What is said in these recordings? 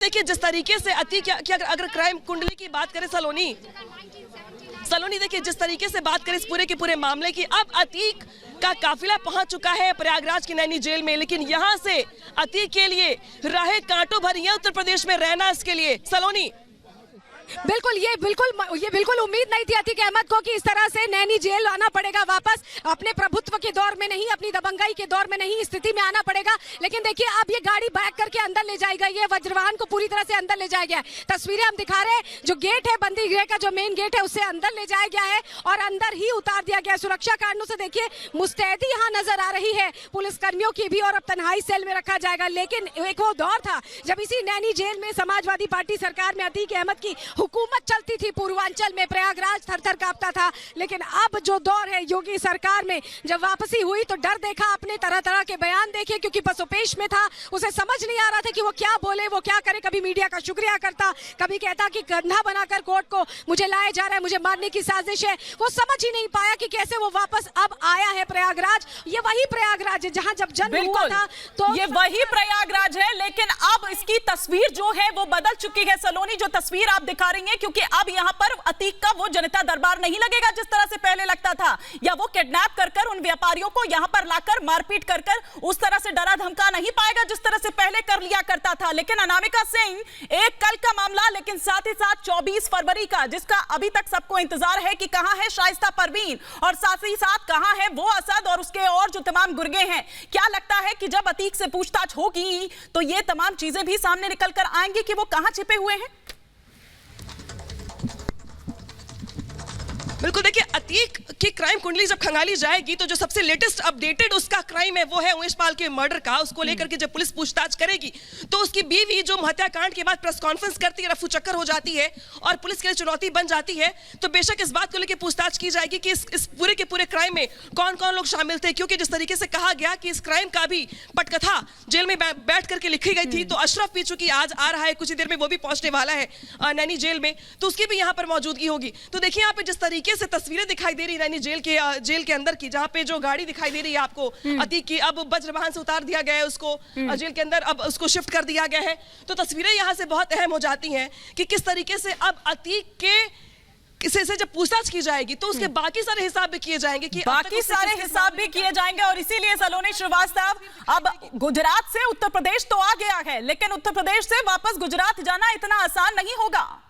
देखिए जिस तरीके से अतीक की अगर क्राइम कुंडली की बात करें सलोनी देखिए जिस तरीके से बात करें इस पूरे के पूरे मामले की, अब अतीक का काफिला पहुंच चुका है प्रयागराज की नैनी जेल में, लेकिन यहां से अतीक के लिए राहें कांटों भरी है उत्तर प्रदेश में रहना इसके लिए। सलोनी बिल्कुल ये बिल्कुल उम्मीद नहीं थी अतीक अहमद को कि इस तरह से नैनी जेल आना पड़ेगा वापस, अपने प्रभुत्व के दौर में नहीं, अपनी दबंगाई के दौर में नहीं, स्थिति में आना पड़ेगा। लेकिन देखिए अब ये गाड़ी बैक करके अंदर ले जाई गई है, वज्रवाहन को पूरी तरह से अंदर ले जाया गया है। तस्वीरें हम दिखा रहे हैं, जो गेट है बंदी गृह का जो मेन गेट है उससे अंदर ले जाया गया है और अंदर ही उतार दिया गया है। सुरक्षा कारणों से देखिए मुस्तैदी यहाँ नजर आ रही है पुलिस कर्मियों की भी, और अब तन्हाई सेल में रखा जाएगा। लेकिन एक वो दौर था जब इसी नैनी जेल में समाजवादी पार्टी सरकार में अतीक अहमद की हुकूमत चलती थी, पूर्वांचल में प्रयागराज थर-थर कांपता था। लेकिन अब जो दौर है योगी सरकार में, जब वापसी हुई तो डर देखा, अपने तरह तरह के बयान देखे, क्योंकि पसोपेश में था, उसे समझ नहीं आ रहा था कि वो क्या बोले, वो क्या करे। कभी मीडिया का शुक्रिया करता, कभी कहता कि कंधा बनाकर कोर्ट को मुझे लाया जा रहा है, मुझे मारने की साजिश है। वो समझ ही नहीं पाया कि कैसे वो वापस अब आया है प्रयागराज। ये वही प्रयागराज है जहां जब जन्म हुआ था, तो ये वही प्रयागराज है, लेकिन अब इसकी तस्वीर जो है वो बदल चुकी है। सलोनी जो तस्वीर आप दिखा रही हैं, क्योंकि अब यहां पर अतीक का वो जनता दरबार नहीं लगेगा जिस तरह से पहले लगता था, या वो किडनैप कर उन व्यापारियों को यहां पर लाकर मारपीट कर उस तरह से डरा धमका नहीं पाएगा जिस तरह से पहले कर लिया करता था। लेकिन अनामिका सिंह एक कल का मामला, लेकिन साथ ही साथ 24 फरवरी का, जिसका अभी तक सबको इंतजार है कि कहां है शाइस्ता परवीन और साथ ही साथ कहां है वो असद और उसके और जो तमाम गुर्गे हैं। क्या लगता है कि जब अतीक से पूछताछ होगी तो ये तमाम चीजें भी सामने निकल कर आएंगी कि वो कहां छिपे हुए हैं? बिल्कुल, देखिए अतीक की क्राइम कुंडली जब खंगाली जाएगी तो जो सबसे लेटेस्ट अपडेटेड उसका क्राइम है वो है उमेश पाल के मर्डर का। उसको लेकर के जब पुलिस पूछताछ करेगी तो उसकी बीवी जो हत्याकांड के बाद प्रेस कॉन्फ्रेंस करती है, रफू चक्कर हो जाती है और पुलिस के लिए चुनौती बन जाती है, तो बेशक इस बात को लेकर पूछताछ की जाएगी कि इस पूरे के पूरे क्राइम में कौन कौन लोग शामिल थे। क्योंकि जिस तरीके से कहा गया कि इस क्राइम का भी पटकथा जेल में बैठ करके लिखी गई थी, तो अशरफ भी चूंकि आज आ रहा है, कुछ ही देर में वो भी पहुंचने वाला है नैनी जेल में, तो उसकी भी यहाँ पर मौजूदगी होगी। तो देखिए यहाँ पे जिस तरीके से तस्वीरें दिखाई दे रही है नैनी जेल के अंदर की, जहां पे जो गाड़ी दिखाई दे रही है आपको अतीक की, अब वज्रवाहन से उतार दिया गया है उसको जेल के अंदर, अब उसको शिफ्ट कर दिया गया है। तो तस्वीरें यहां से बहुत अहम हो जाती हैं कि किस तरीके से अब अतीक के से जब पूछताछ की जाएगी तो उसके बाकी सारे हिसाब भी किए जाएंगे कि बाकी सारे हिसाब भी किए जाएंगे। और इसीलिए सलोनी श्रीवास्तव, अब गुजरात से उत्तर प्रदेश तो आ गया है, लेकिन उत्तर प्रदेश से वापस गुजरात जाना इतना आसान नहीं होगा।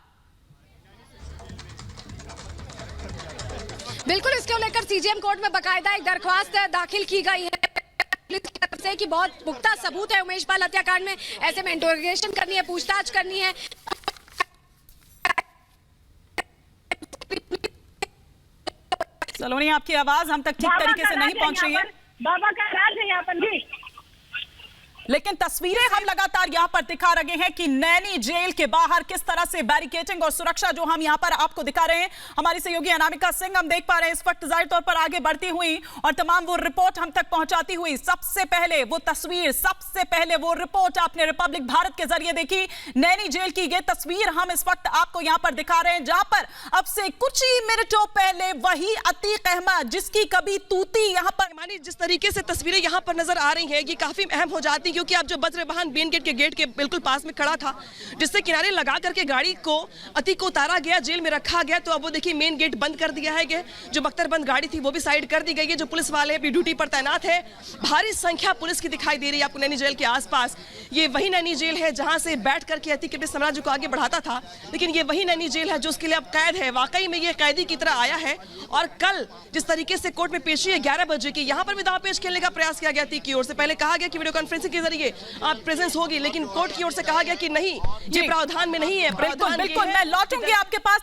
बिल्कुल, इसको लेकर सीजेएम कोर्ट में बकायदा एक दरख्वास्त दाखिल की गई है पुलिस की तरफ से कि बहुत पुख्ता सबूत है उमेश पाल हत्याकांड में, ऐसे में इंटरोगेशन करनी है, पूछताछ करनी है। सलोनी, आपकी आवाज हम तक ठीक तरीके से नहीं पहुंच रही है। बाबा का राज है यहाँ पर भी, लेकिन तस्वीरें हम लगातार यहां पर दिखा रहे हैं कि नैनी जेल के बाहर किस तरह से बैरिकेडिंग और सुरक्षा जो हम यहां पर आपको दिखा रहे हैं। हमारी सहयोगी अनामिका सिंह हम देख पा रहे हैं इस वक्त जाहिर तौर पर आगे बढ़ती हुई और तमाम वो रिपोर्ट हम तक पहुंचाती हुई। सबसे पहले वो तस्वीर, सबसे पहले वो रिपोर्ट आपने रिपब्लिक भारत के जरिए देखी। नैनी जेल की ये तस्वीर हम इस वक्त आपको यहां पर दिखा रहे हैं, जहां पर अब से कुछ ही मिनटों पहले वही अतीक अहमद, जिसकी कभी तूती यहां पर, मानी जिस तरीके से तस्वीरें यहाँ पर नजर आ रही हैं ये काफी अहम हो जाती है, क्योंकि अब जो वज्रवाहन मेन गेट के बिल्कुल पास में खड़ा था, जिससे किनारे लगा करके गाड़ी को अतीक को उतारा गया, जेल में रखा गया, तो अब वो देखिए मेन गेट बंद कर दिया है। जो बख्तरबंद गाड़ी थी वो भी साइड कर दी गई है। जो पुलिस वाले भी ड्यूटी पर तैनात है, भारी संख्या पुलिस की दिखाई दे रही है आपको नैनी जेल के आसपास। ये वही नैनी जेल है जहां से बैठ करके अतीक अपने साम्राज्य को आगे बढ़ाता था, लेकिन ये वही नैनी जेल है जो उसके लिए अब कैद है। वाकई में ये कैदी की तरह आया है। और कल जिस तरीके से कोर्ट में पेशी है 11 बजे की, यहाँ पर भी दांव पेच खेलने का प्रयास किया गया अतीक की ओर से। पहले कहा गया कि वीडियो कॉन्फ्रेंसिंग के जरिए प्रेजेंस होगी, लेकिन कोर्ट की ओर से कहा गया कि नहीं, ये प्रावधान में नहीं है। बिल्कुल, मैं लौटूंगी आपके पास।